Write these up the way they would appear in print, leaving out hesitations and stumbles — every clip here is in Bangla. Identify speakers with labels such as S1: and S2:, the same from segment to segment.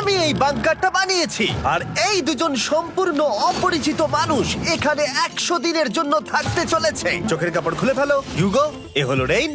S1: আমি এই বাংকারটা বানিয়েছি আর এই দুজন সম্পূর্ণ অপরিচিত মানুষ এখানে 100 দিনের জন্য থাকতে চলেছে। চোখের কাপড় খুলে ফেলো। হিউগো, এ হলো রেইন,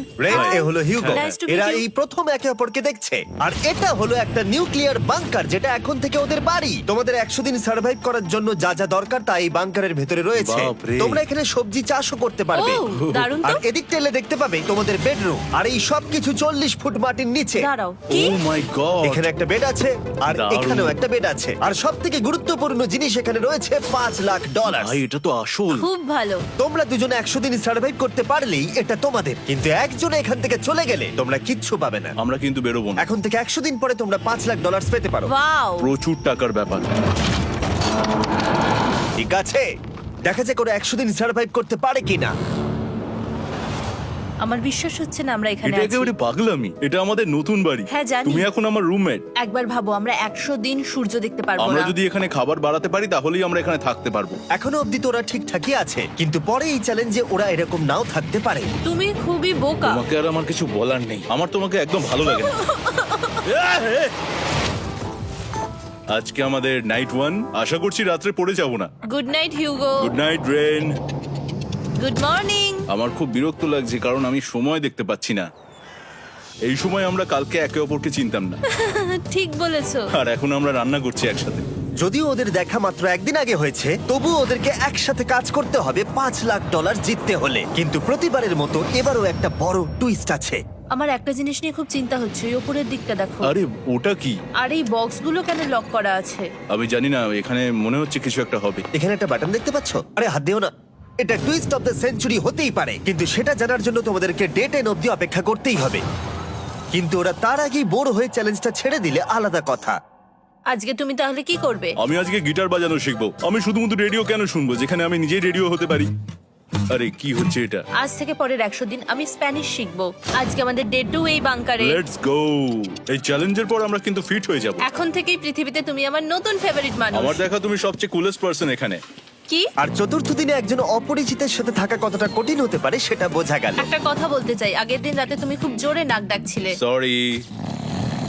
S1: এ হলো হিউগো।
S2: Nice to meet
S1: এরা
S2: you.
S1: এই প্রথম একে অপরকে দেখছে। আর এটা হলো একটা নিউক্লিয়ার বাংকার যেটা এখন থেকে ওদের বাড়ি। তোমাদের 100 দিন সার্ভাইভ করার জন্য যা যা দরকার তা এই বাংকারের ভেতরে রয়েছে।
S3: বাপরে।
S1: তোমরা এখানে সবজি চাষও করতে পারবে।
S2: ও, দারুণ তো।
S1: আর এদিক টেলে দেখতে পাবে তোমাদের বেডরুম। আর এই সবকিছু 40 ফুট মাটির নিচে।
S2: দাঁড়াও,
S3: ও
S2: কি?
S3: মাই গড।
S1: এখানে একটা বেড আছে আর
S3: দারুণ।
S1: এখানেও একটা বেড আছে। আর সবথেকে গুরুত্বপূর্ণ জিনিস এখানে রয়েছে $5,00,000।
S3: ভাই এটা তো আসল।
S2: খুব ভালো।
S1: তোমরা দুজনে 100 দিন সার্ভাইভ করতে পারলেই এটা তোমাদের, কিন্তু একজন এখান থেকে চলে গেলে তোমরা কিচ্ছু পাবে না।
S3: আমরা কিন্তু বেরোবো না।
S1: এখন থেকে 100 দিন পরে তোমরা $5,00,000 পেতে পারো।
S2: ওয়াও।
S3: প্রচুর টাকার ব্যাপার।
S1: ঠিক আছে, দেখা যাক ওরা 100 দিন সার্ভাইভ করতে পারে কিনা।
S2: আমার বিশ্বাস হচ্ছে না আমরা এখানে
S3: এটা
S2: আছি।
S3: একেবারে পাগলামি। এটা আমাদের নতুন বাড়ি।
S2: হ্যাঁ, জানি।
S3: তুমি এখন আমার রুমমেট।
S2: একবার ভাবো, আমরা 100 দিন সূর্য দেখতে পারবো
S3: আমরা
S2: না।
S3: যদি এখানে খাবার বাড়াতে পারি তাহলেই আমরা এখানে থাকতে পারবো।
S1: এখনো অব্দি তো ওরা ঠিকঠাকই আছে, কিন্তু পরে এই চ্যালেঞ্জে ওরা এরকম নাও থাকতে পারে।
S2: তুমি খুবই বোকা।
S3: তোমাকে আর আমার কিছু বলার নেই। আমার তোমাকে একদম ভালো লাগে না। আজকে আমাদের নাইট 1। আশা করছি রাত্রে পড়ে যাব না।
S2: Good night Hugo.
S3: Good night Ren.
S2: Good morning.
S3: আমার খুব বিরক্ত লাগছে কারণ আমি সময় দেখতে পাচ্ছি না। এই সময় আমরা কালকে একে অপরকে চিনতাম না,
S2: ঠিক বলেছো।
S3: আর এখন আমরা রান্না করছি একসাথে।
S1: যদিও ওদের দেখা মাত্র একদিন আগে হয়েছে, তবু ওদেরকে একসাথে কাজ করতে হবে $5,00,000 জিততে হলে। কিন্তু প্রতিবারের মতো এবারও একটা বড় টুইস্ট আছে।
S2: আমার একটা জিনিস নিয়ে খুব চিন্তা হচ্ছে, ওই উপরের দিকটা দেখো।
S3: আরে ওটা কি?
S2: আর এই বক্সগুলো কেন লক করা আছে?
S3: আমি জানি না, এখানে মনে হচ্ছে কিছু একটা হবে।
S1: এখানে একটা বাটন দেখতে পাচ্ছ? আরে হাত দিও না। এটা টুইস্ট অফ দ্য সেঞ্চুরি হতেই পারে, কিন্তু সেটা জানার জন্য তোমাদেরকে ডে 10 অব্দি অপেক্ষা করতেই হবে। কিন্তু ওরা তার আগেই বোর হয়ে চ্যালেঞ্জটা ছেড়ে দিলে আলাদা কথা।
S2: আজকে তুমি তাহলে কি করবে?
S3: আমি আজকে গিটার বাজানো শিখবো। আমি শুধুমাত্র রেডিও কেন শুনবো যেখানে আমি নিজেই রেডিও হতে পারি? আরে কি হচ্ছে এটা?
S2: আজ থেকে পরের 100 দিন আমি স্প্যানিশ শিখবো। আজকে আমাদের ডে 2 এই বাংকারে।
S3: Let's go. এই চ্যালেঞ্জের পর আমরা কিন্তু ফিট হয়ে যাব।
S2: এখন থেকেই পৃথিবীতে তুমি আমার নতুন ফেভারিট মানুষ।
S3: আমার দেখা তুমি সবচেয়ে কুলেস্ট পারসন এখানে।
S2: কি?
S1: আর চতুর্থ দিনে একজন অপরিচিতের সাথে থাকা কতটা কঠিন হতে পারে সেটা বোঝা গেল।
S2: একটা কথা বলতে চাই, আগের দিন রাতে তুমি খুব জোরে নাক ডাকছিলে,
S3: সরি।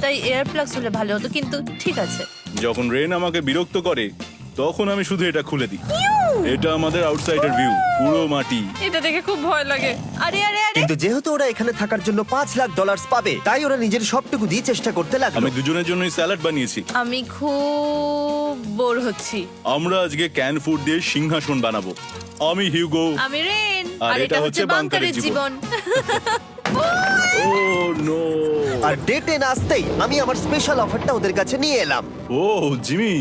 S2: তাই এয়ার প্লাগস হলে ভালো হতো, কিন্তু ঠিক আছে।
S3: যখন রেন আমাকে বিরক্ত করে তখন আমি শুধু এটা খুলে দিই। এটা আমাদের আউটসাইডার ভিউ, পুরো মাটি।
S2: এটা দেখে খুব ভয় লাগে। আরে আরে আরে,
S1: কিন্তু যেহেতু ওরা এখানে থাকার জন্য $5,00,000 পাবে, তাই ওরা নিজের সবটুকু দিয়ে চেষ্টা করতে লাগলো।
S3: আমি দুজনের জন্যই স্যালাড বানিয়েছি।
S2: আমি খুব বোর হচ্ছি।
S3: আমরা আজকে ক্যান ফুড দিয়ে সিংহাসন বানাবো। আমি হিউগো।
S2: আমি রেন,
S3: আর
S2: আর
S3: এটা
S2: এটা হচ্ছে
S3: হচ্ছে
S2: বাংকারের
S3: বাংকারের
S2: জীবন।
S3: ও নো।
S1: আর ডে 10 আসতেই আমি আমার স্পেশাল অফারটা ওদের কাছে নিয়ে এলাম।
S3: ও জিমি।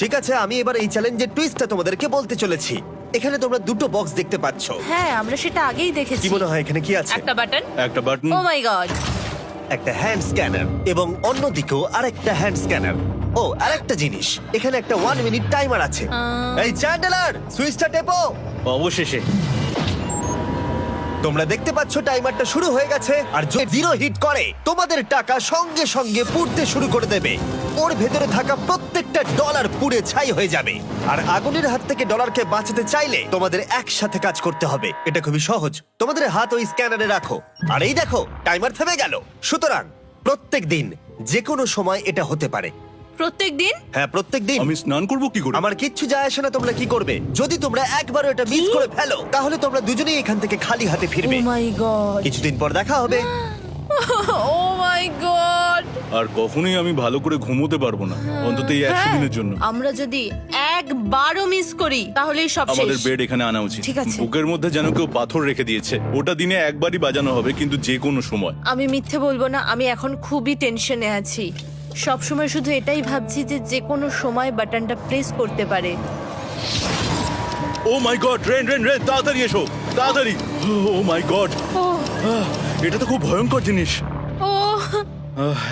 S1: ঠিক আছে, আমি এবার এই চ্যালেঞ্জের টুইস্টটা তোমাদেরকে বলতে চলেছি। এখানে তোমরা দুটো বক্স দেখতে পাচ্ছ।
S2: হ্যাঁ, আমরা সেটা আগেই দেখেছি।
S1: কি মনে হয় এখানে কি আছে?
S2: একটা বাটন।
S3: একটা বাটন।
S2: O my god.
S1: একটা হ্যান্ড স্ক্যানার এবং অন্যদিকেও আরেকটা হ্যান্ড স্ক্যানার। ও, আরেকটা জিনিস, এখানে একটা 1 মিনিট টাইমার আছে। এই চ্যান্ডেলার, সুইচটা টেপো।
S3: অবশেষে।
S1: তোমরা দেখতে পাচ্ছ টাইমারটা শুরু হয়ে গেছে, আর যদি 0 হিট করে তোমাদের টাকা সঙ্গে সঙ্গে পুড়তে শুরু করে দেবে। ওর ভেতরে থাকা প্রত্যেকটা ডলার পুড়ে ছাই হয়ে যাবে। আর আগুনের হাত থেকে ডলারকে বাঁচাতে চাইলে তোমাদের একসাথে কাজ করতে হবে। এটা খুবই সহজ। তোমাদের হাত ওই স্ক্যানারে রাখো, আর এই দেখো টাইমার থেমে গেল। সুতরাং প্রত্যেক দিন যে কোনো সময় এটা হতে পারে।
S2: প্রত্যেকদিন?
S1: হ্যাঁ, প্রত্যেক দিন।
S3: আমি স্নান করব কি করে?
S1: আমার কিচ্ছু যায় আসে না তোমরা কি করবে। যদি তোমরা একবারও এটা মিস করে ফেলো তাহলে তোমরা দুজনেই এখান থেকে খালি হাতে
S2: ও
S1: ফিরবে।
S2: মাই গড।
S1: কিছুদিন পর দেখা হবে।
S2: ও মাই গড।
S3: আর কখনোই আমি ভালো করে ঘুমোতে পারবো না, অন্তত এই 100 দিনের জন্য।
S2: আমরা যদি একবারও মিস করি তাহলেই সব
S3: আমাদের
S2: শেষ।
S3: বেড এখানে আনা উচিত।
S2: ঠিক আছে।
S3: বুকের মধ্যে যেন কেউ পাথর রেখে দিয়েছে। ওটা দিনে একবারই বাজানো হবে, কিন্তু যে কোনো সময়।
S2: আমি মিথ্যে বলবো না, আমি এখন খুবই টেনশনে আছি। সব সময় শুধু এটাই ভাবছি যে যে কোনো সময় বাটনটা প্রেস করতে পারে।
S3: ও my god, rain rain rain, তাড়াতাড়ি এসো, তাড়াতাড়ি। ও মাই গড,
S2: ও
S3: এটা তো খুব ভয়ঙ্কর জিনিস।
S2: ও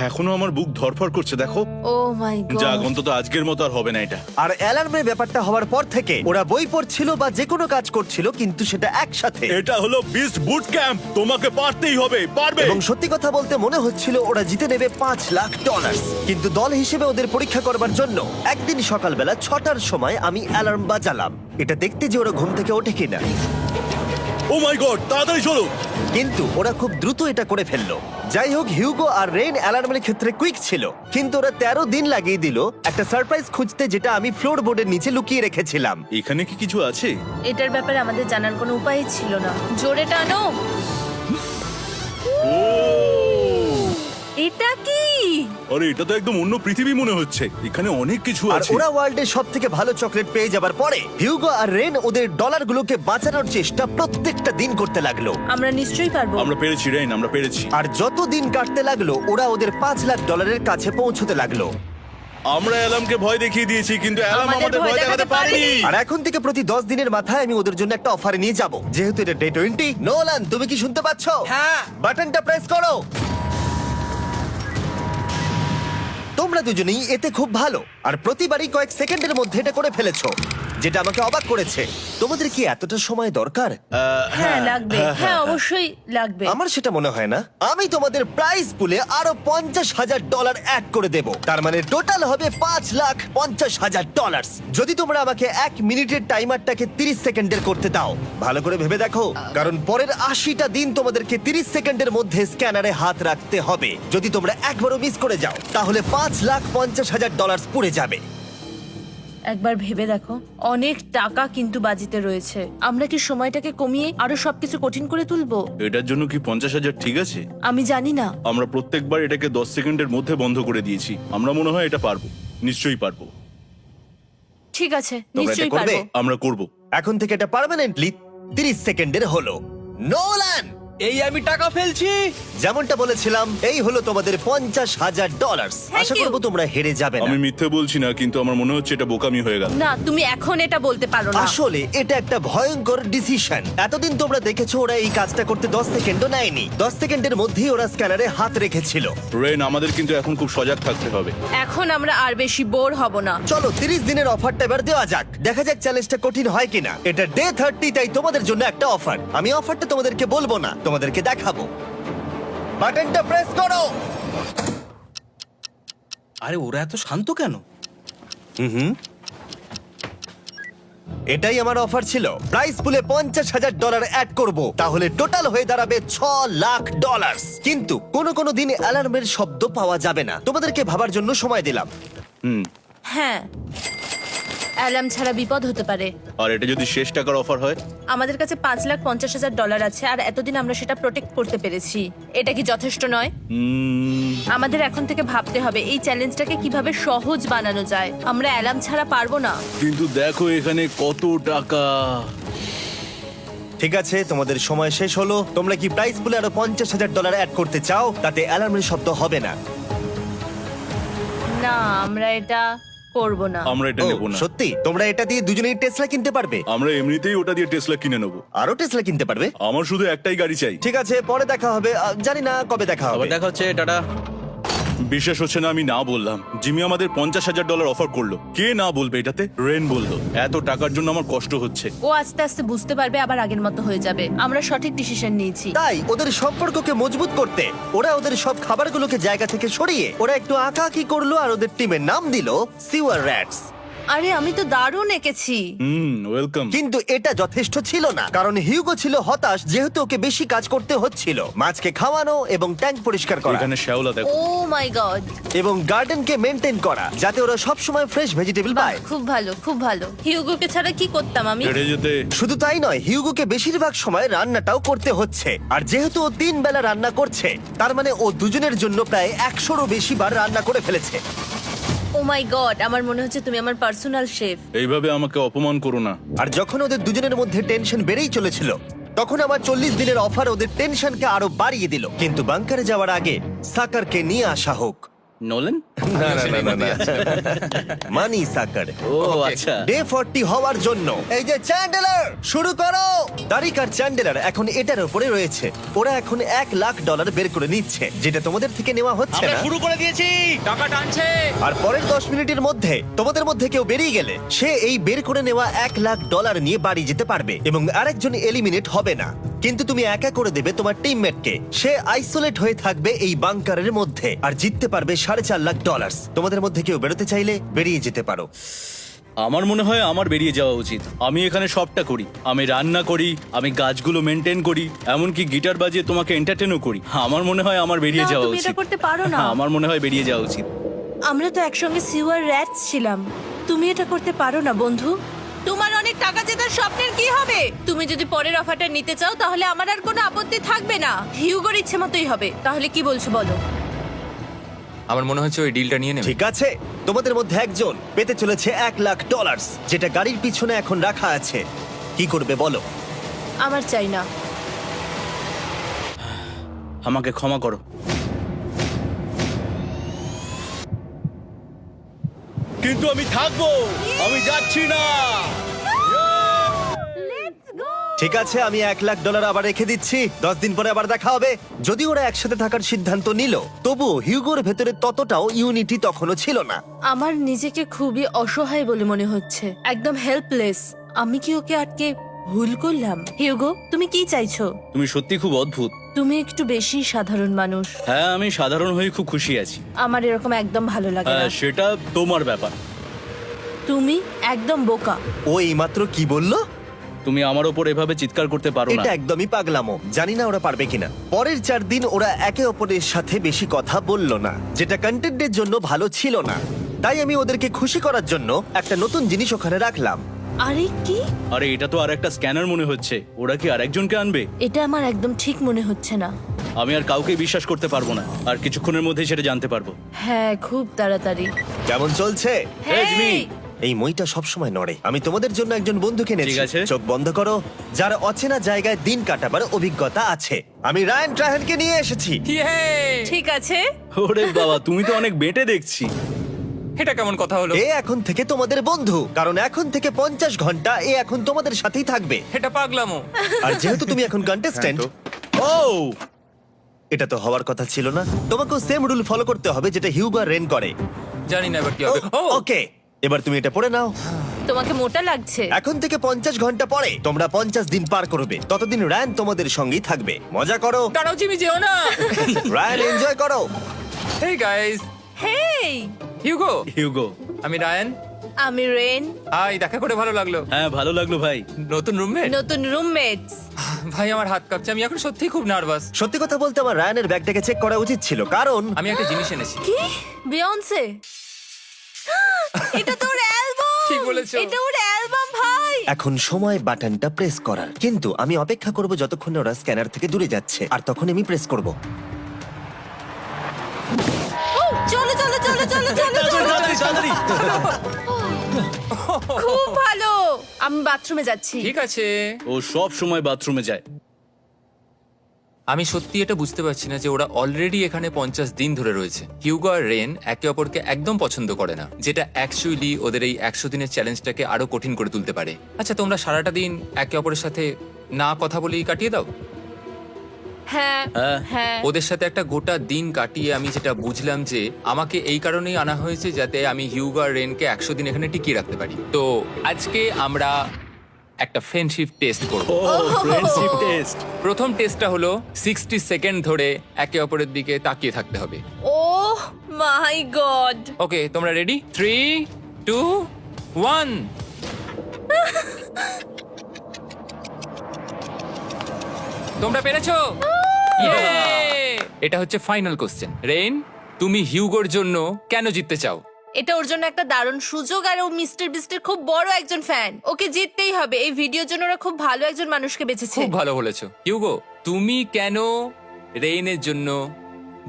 S3: এখনো আমার বুক ধরফর করছে, দেখো।
S2: ও মাই
S3: যাক,
S2: গড।
S3: অন্তত আজকের মতো আর হবে না এটা।
S1: আর অ্যালার্মের ব্যাপারটা হওয়ার পর থেকে ওরা বই পড়ছিল বা যে কোনো কাজ করছিল, কিন্তু সেটা একসাথে।
S3: এটা হলো বিস্ট বুট ক্যাম্প, তোমাকে পারতেই হবে, পারবে।
S1: এবং সত্যি কথা বলতে মনে হচ্ছিল ওরা জিতে নেবে $5,00,000। কিন্তু দল হিসেবে ওদের পরীক্ষা করবার জন্য একদিন সকালবেলা 6টার সময় আমি অ্যালার্ম বাজালাম, এটা দেখতে যে ওরা ঘুম থেকে ওঠে কিনা। ও
S3: ও মাই গড, তাড়াতাড়ি চলো।
S1: কিন্তু ওরা খুব দ্রুত এটা করে ফেললো। যাই হোক, হিউগো আর রেন অ্যালার্মের ক্ষেত্রে কুইক ছিল, কিন্তু ওরা 13 দিন লাগিয়ে দিল একটা সারপ্রাইজ খুঁজতে, যেটা আমি ফ্লোর বোর্ডের নিচে লুকিয়ে রেখেছিলাম।
S3: এখানে কি কিছু আছে?
S2: এটার ব্যাপারে আমাদের জানার কোনো উপায় ছিল না। জোরে টানো।
S3: ও
S2: এটা কি?
S3: আরে, এটা তো একদম অন্য পৃথিবী মনে হচ্ছে। এখানে অনেক কিছু
S1: আর
S3: আছে।
S1: ওরা ওয়ার্ল্ডের সব থেকে ভালো চকলেট পেয়ে যাবার পরে হিউগো আর রেন ওদের ডলারগুলোকে বাঁচানোর চেষ্টা প্রত্যেকটা দিন করতে লাগলো।
S2: আমরা নিশ্চয়ই পারবো।
S3: আমরা পেরেছি রেন, আমরা পেরেছি।
S1: আর যত দিন কাটতে লাগলো, ওরা ওদের $5,00,000 কাছে পৌঁছতে লাগলো।
S3: আমরা অ্যালামকে ভয় দেখিয়ে দিয়েছি, কিন্তু অ্যালাম
S2: আমাদের
S3: আমাদের ভয় দেখাতে পারেনি।
S1: আর এখন থেকে প্রতি 10 দিনের মাথায় আমি ওদের জন্য একটা অফার নিয়ে যাব, যেহেতু এটা ডে 20। নোলান, তুমি কি শুনতে পাচ্ছ?
S4: হ্যাঁ।
S1: বাটনটা প্রেস করো। তোমরা দুজনেই এতে খুব ভালো, আর প্রতিবারই কয়েক সেকেন্ডের মধ্যে এটা করে ফেলেছো, যেটা আমাকে অবাক করেছে। তোমাদের কি এতটা সময় দরকার?
S2: হ্যাঁ লাগবে, হ্যাঁ অবশ্যই লাগবে।
S1: আমার সেটা মনে হয় না। আমি তোমাদের প্রাইস পুলে আরো $50,000 অ্যাড করে দেব, তার মানে টোটাল হবে $5,50,000। যদি তোমরা আমাকে 1 মিনিটের টাইমারটাকে 30 সেকেন্ডের করতে দাও। ভালো করে ভেবে দেখো, কারণ পরের 80টা দিন তোমাদেরকে 30 সেকেন্ডের মধ্যে স্ক্যানারে হাত রাখতে হবে। যদি তোমরা একবারও মিস করে যাও, তাহলে $5,50,000 পুড়ে যাবে।
S2: একবার ভেবে দেখো, অনেক টাকা কিন্তু বাজিতে রয়েছে। আমরা কি সময়টাকে কমিয়ে আরো সবকিছু কঠিন করে তুলবো?
S3: এটার জন্য কি 50,000 ঠিক আছে?
S2: আমি জানি না।
S3: আমরা প্রত্যেকবার এটাকে 10 সেকেন্ডের মধ্যে বন্ধ করে দিয়েছি। আমরা মনে হয় এটা পারবো, নিশ্চয়ই পারবো।
S2: ঠিক আছে,
S1: তোমরা এটা
S2: নিশ্চয়ই
S1: করবে?
S2: পারবো।
S3: আমরা করব।
S1: এখন থেকে এটা পার্মানেন্টলি 30 সেকেন্ডের হলো। নোলান,
S4: এই আমি টাকা ফেলছি।
S1: যেমনটা বলেছিলাম, এই হলো তোমাদের $50,000। আশা
S2: you.
S1: করবো তোমরা হেরে যাবে না।
S3: আমি মিথ্যে বলছি না, কিন্তু আমার মনে হচ্ছে এটা বোকামি হয়ে গেল।
S2: না, তুমি এখন এটা বলতে পারো না।
S1: আসলে এটা একটা ভয়ঙ্কর ডিসিশন। এতদিন তোমরা দেখেছো ওরা এই কাজটা করতে 10 সেকেন্ডও নেয়নি। 10 সেকেন্ডের মধ্যেই ওরা স্ক্যানারে হাত রেখেছিল।
S3: রেন, আমাদের কিন্তু এখন খুব সজাগ থাকতে হবে।
S2: এখন আমরা আর বেশি বোর হব না।
S1: চলো 30 দিনের অফারটা এবার দেওয়া যাক, দেখা যাক চ্যালেঞ্জটা কঠিন হয় কিনা। এটা ডে 30, তাই তোমাদের জন্য একটা অফার। আমি অফারটা তোমাদেরকে বলবো না, তোমাদেরকে দেখাবো। বাটনটা প্রেস করো।
S4: আরে ওরা এত শান্ত কেন?
S1: এটাই আমার অফার ছিল। প্রাইস পুলে $50,000 অ্যাড করব, তাহলে টোটাল হয়ে দাঁড়াবে $6,00,000। কিন্তু কোনো দিন অ্যালার্মের শব্দ পাওয়া যাবে না। তোমাদেরকে ভাবার জন্য সময় দিলাম।
S2: হ্যাঁ, অ্যালার্ম ছাড়া বিপদ হতে পারে।
S3: আর এটা যদি শেষ টাকার অফার হয়?
S2: আমাদের কাছে $5,50,000 আছে, আর এতদিন আমরা সেটা প্রোটেক্ট করতে পেরেছি। এটা কি যথেষ্ট নয়? আমাদের এখন থেকে ভাবতে হবে এই চ্যালেঞ্জটাকে কিভাবে সহজ বানানো যায়। আমরা অ্যালার্ম ছাড়া পারবো না।
S3: কিন্তু দেখো এখানে কত টাকা।
S1: ঠিক আছে, তোমাদের সময় শেষ হলো। তোমরা কি প্রাইস পুলে আরো $50,000 অ্যাড করতে চাও? তাতে অ্যালার্মের শব্দ হবে না।
S2: না, আমরা এটা করব না।
S3: আমরা এটা
S1: ও,
S3: নেব না।
S1: সত্যি? তোমরা এটা দিয়ে দুজনেই টেসলা কিনতে পারবে?
S3: আমরা এমনিতেই ওটা দিয়ে টেসলা কিনে নেব।
S1: আরো টেসলা কিনতে পারবে?
S3: আমার শুধু একটাই গাড়ি চাই।
S1: ঠিক আছে, পরে দেখা হবে। জানি না কবে দেখা হবে।
S4: আবার দেখা হচ্ছে, টাটা।
S3: বিশ্বাস হচ্ছে না আমি না বললাম। জিমি আমাদের $50,000 অফার করলো। কে না বলবে এটাতে? রেন বললো। এত টাকার জন্য আমার কষ্ট হচ্ছে।
S2: ও আস্তে আস্তে বুঝতে পারবে, আবার আগের মতো হয়ে যাবে। আমরা সঠিক ডিসিশন নিয়েছি।
S1: তাই ওদের সম্পর্ককে মজবুত করতে ওরা ওদের সব খাবারগুলোকে জায়গা থেকে সরিয়ে ওরা একটু আঁকাআঁকি করলো, আর ওদের টিমের নাম দিল সিওয়ার র্যাটস।
S2: আরে আমি তো দারুণ এঁকেছি।
S3: ওয়েলকাম।
S1: কিন্তু এটা যথেষ্ট ছিল না, কারণ হিউগো ছিল হতাশ, যেহেতু ওকে বেশি কাজ করতে হচ্ছিল। মাছকে খাওয়ানো এবং ট্যাঙ্ক পরিষ্কার করা
S3: এখানে শ্যাওলা দেখো।
S2: ও মাই গড,
S1: এবং গার্ডেনকে মেনটেন করা, যাতে ওরা সব সময় ফ্রেশ ভেজিটেবল পায়।
S2: খুব ভালো, খুব ভালো। হিউগোকে ছাড়া কি করতাম আমি?
S3: হেরে যেতে।
S1: শুধু তাই নয়, হিউগোকে বেশিরভাগ সময় রান্নাটাও করতে হচ্ছে। আর যেহেতু ও 3 বেলা রান্না করছে, তার মানে ও দুজনের জন্য প্রায় 100রও বেশি বার রান্না করে ফেলেছে।
S2: ও মাই গড, আমার মনে হচ্ছে তুমি আমার পার্সোনাল শেফ।
S3: এইভাবে আমাকে অপমান করো না।
S1: আর যখন ওদের দুজনের মধ্যে টেনশন বেড়েই চলেছিল, তখন আমার 40 দিনের অফার ওদের টেনশনকে আরো বাড়িয়ে দিল। কিন্তু বাংকারে যাওয়ার আগে সাকারকে নিয়ে আসা হোক।
S4: নোলেন?
S1: মানি সাকার।
S4: ও আচ্ছা।
S1: ডে 40 হওয়ার জন্য এই যে চ্যান্ডেলার শুরু করো। তারিক আর চ্যান্ডেলার এখন এটার উপরে রয়েছে। ওরা এখন $1,00,000 বের করে নিচ্ছে, যেটা তোমাদের থেকে নেওয়া হচ্ছে
S4: আমরা
S1: না।
S4: শুরু করে দিয়েছি, টাকা টানছে।
S1: আর পরের 10 মিনিটের মধ্যে তোমাদের মধ্যে কেউ বেরিয়ে গেলে সে এই বের করে নেওয়া $1,00,000 নিয়ে বাড়ি যেতে পারবে, এবং আরেকজন এলিমিনেট হবে না। কিন্তু তুমি একা করে দেবে তোমার টিমমেটকে। সে আইসোলেট হয়ে থাকবে এই বাংকারের মধ্যে, আর জিততে পারবে $4.5 লাখ। তোমাদের মধ্যে কেউ বেরোতে চাইলে বেরিয়ে যেতে পারো।
S3: আমার মনে হয় আমার বেরিয়ে যাওয়া উচিত। আমি এখানে সবটা করি, আমি রান্না করি, আমি গাছগুলো মেনটেন করি, এমনকি গিটার বাজিয়ে তোমাকে এন্টারটেনও করি। আমার মনে হয় আমার বেরিয়ে
S2: না,
S3: যাওয়া
S2: তুমি এটা
S3: উচিত।
S2: করতে পারো না।
S3: আমার মনে হয় বেরিয়ে যাওয়া উচিত।
S2: আমরা তো একসঙ্গে সিওয়ার র্যাটস ছিলাম। তুমি এটা করতে পারো না বন্ধু। তোমার অনেক টাকা জেতার স্বপ্নের কি হবে? তুমি যদি পরের অফারটা নিতে চাও তাহলে আমার আর কোনো আপত্তি থাকবে না। হিউগোর ইচ্ছে মতোই হবে। তাহলে কি বলছো বলো?
S5: আমার মনে হচ্ছে ওই ডিলটা নিয়ে নেবে।
S1: ঠিক আছে, তোমাদের মধ্যে একজন পেতে চলেছে $1,00,000, যেটা গাড়ির পিছনে এখন রাখা আছে। কি করবে বলো?
S2: আমার চাই না।
S3: আমাকে ক্ষমা করো। কিন্তু আমি থাকবো, আমি যাচ্ছি না।
S1: ঠিক আছে, আমি $1,00,000 আবার রেখে দিচ্ছি। 10 দিন পরে আবার দেখা হবে। যদি ওরা একসাথে থাকার সিদ্ধান্ত নিল, তবুও হিউগোর ভেতরে ততটাও ইউনিটি তখনও ছিল না।
S2: আমার নিজেকে খুবই অসহায় বলে মনে হচ্ছে, একদম হেল্পলেস। আমি কি ওকে আটকে ভুল করলাম? হিউগো, তুমি কি চাইছো?
S3: তুমি সত্যি খুব অদ্ভুত।
S2: তুমি একটু বেশি সাধারণ মানুষ।
S3: হ্যাঁ, আমি সাধারণ হয়ে খুব খুশি আছি।
S2: আমার এরকম একদম ভালো লাগে না।
S3: হ্যাঁ, সেটা তোমার ব্যাপার।
S2: তুমি একদম বোকা।
S1: ও এইমাত্র কি বললো?
S3: তুমি আমার ওপর এভাবে চিৎকার করতে পারো না।
S1: এটা একদমই পাগলামো। জানি না ওরা পারবে কিনা। পরের 4 দিন ওরা একে অপরের সাথে বেশি কথা বলল না, যেটা কন্টেন্টের জন্য ভালো ছিল না। তাই আমি ওদেরকে খুশি করার জন্য একটা নতুন জিনিস ওখানে রাখলাম।
S2: আরে কি?
S3: আরে এটা তো আর একটা স্ক্যানার মনে হচ্ছে। ওরা কি আরেকজনকে আনবে?
S2: এটা আমার একদম ঠিক মনে হচ্ছে না।
S3: আমি আর কাউকে বিশ্বাস করতে পারবো না। আর কিছুক্ষণের মধ্যেই সেটা জানতে পারবো।
S2: হ্যাঁ, খুব তাড়াতাড়ি।
S1: কেমন চলছে?
S3: Hey, Jimmy!
S1: এই মইটা সবসময় নড়ে। আমি তোমাদের জন্য একজন বন্ধুকে এনেছি।
S3: ঠিক আছে।
S1: চোখ বন্ধ করো। যার অচেনা জায়গায় দিন কাটাবার অভিজ্ঞতা আছে। আমি রায়ান ট্রাহেনকে নিয়ে এসেছি।
S5: ইয়ে!
S2: ঠিক আছে।
S3: ওরে বাবা, তুমি তো অনেক বেটে দেখছি।
S5: এটা কেমন কথা হলো?
S1: এ এখন থেকে তোমাদের বন্ধু, কারণ এখন থেকে 50 ঘন্টা এ এখন তোমাদের সাথেই থাকবে।
S5: এটা পাগলামো।
S1: আর যেহেতু তুমি এখন কন্টেস্ট্যান্ট,
S3: ও
S1: এটা তো হওয়ার কথা ছিল না। তোমাকেও সেম রুল ফলো করতে হবে যেটা হিউগো আর রেন করে।
S5: জানি না এবার কি হবে। ও
S1: ওকে, এবার তুমি এটা পড়ে নাও।
S2: তোমাকে মোটা লাগছে।
S1: এখন থেকে 50 ঘন্টা পরে তোমরা 50 দিন পার করবে। ততদিন রায়ান তোমাদের সঙ্গেই থাকবে। মজা করো,
S5: দাঁড়াও জিমি, যেও না।
S1: রায়ান এনজয় করো।
S5: হেই গাইস,
S2: হেই,
S5: হিউগো।
S3: হিউগো।
S5: আমি রায়ান।
S2: আমি রেন।
S5: হাই, দেখা করে ভালো লাগলো।
S3: হ্যাঁ, ভালো লাগলো ভাই।
S5: নতুন রুমমেট।
S2: নতুন রুমমেটস।
S5: ভাই আমার হাত কাঁপছে, আমি এখন সত্যিই খুব নার্ভাস।
S1: সত্যি কথা বলতে আমার রায়ানের ব্যাগটাকে চেক করা উচিত ছিল, কারণ
S5: আমি একটা জিনিস এনেছি।
S2: কি? বিয়ন্সে? এটা তো ওর অ্যালবাম।
S5: ঠিক বলেছো।
S2: এটা ওর অ্যালবাম ভাই।
S1: এখন সময় বাটনটা প্রেস করার। কিন্তু আমি অপেক্ষা করব যতক্ষণ না ওরা স্ক্যানার থেকে দূরে যাচ্ছে, আর তখন আমি প্রেস করব।
S2: ও, চলো চলো চলো চলো চলো চলো।
S3: তাড়াতাড়ি।
S2: খুব ভালো। আমি বাথরুমে যাচ্ছি।
S5: ঠিক আছে।
S3: ও সব সময় বাথরুমে যায়।
S5: আমি সত্যি এটা বুঝতে পারছি না যে ওরা অলরেডি এখানে 50 দিন ধরে রয়েছে। হিউগো আর রেন একে অপরকে একদম পছন্দ করে না, যেটা অ্যাকচুয়ালি ওদের এই 100 দিনের চ্যালেঞ্জটাকে আরো কঠিন করে তুলতে পারে। আচ্ছা, তোমরা সারাটা দিন একে অপরের সাথে না কথা বলেই কাটিয়ে দাও?
S2: হ্যাঁ
S3: হ্যাঁ।
S2: হ্যাঁ।
S5: ওদের সাথে একটা গোটা দিন কাটিয়ে আমি যেটা বুঝলাম যে আমাকে এই কারণেই আনা হয়েছে যাতে আমি হিউগো আর রেনকে 100 দিন এখানে টিকিয়ে রাখতে পারি। তো আজকে আমরা একটা ফ্রেন্ডশিপ টেস্ট করব।
S3: ও ফ্রেন্ডশিপ টেস্ট।
S5: প্রথম টেস্টটা হলো 60 সেকেন্ড ধরে একে অপরের দিকে তাকিয়ে থাকতে হবে।
S2: ওহ মাই গড।
S5: ওকে, তোমরা রেডি? 3, 2, 1। তোমরা পেরেছো? Yay! এটা হচ্ছে ফাইনাল কোশ্চেন। রেইন, তুমি হিউগোর জন্য কেন জিততে চাও?
S2: এটা ওর জন্য একটা দারুণ সুযোগ, আর ও মিস্টার বিস্টের খুব বড় একজন ফ্যান। ওকে জিততেই হবে। এই ভিডিওর জন্য ওরা খুব ভালো একজন মানুষকে বেছেছে।
S5: খুব ভালো বলেছো। হিউগো, তুমি কেন রেইনের জন্য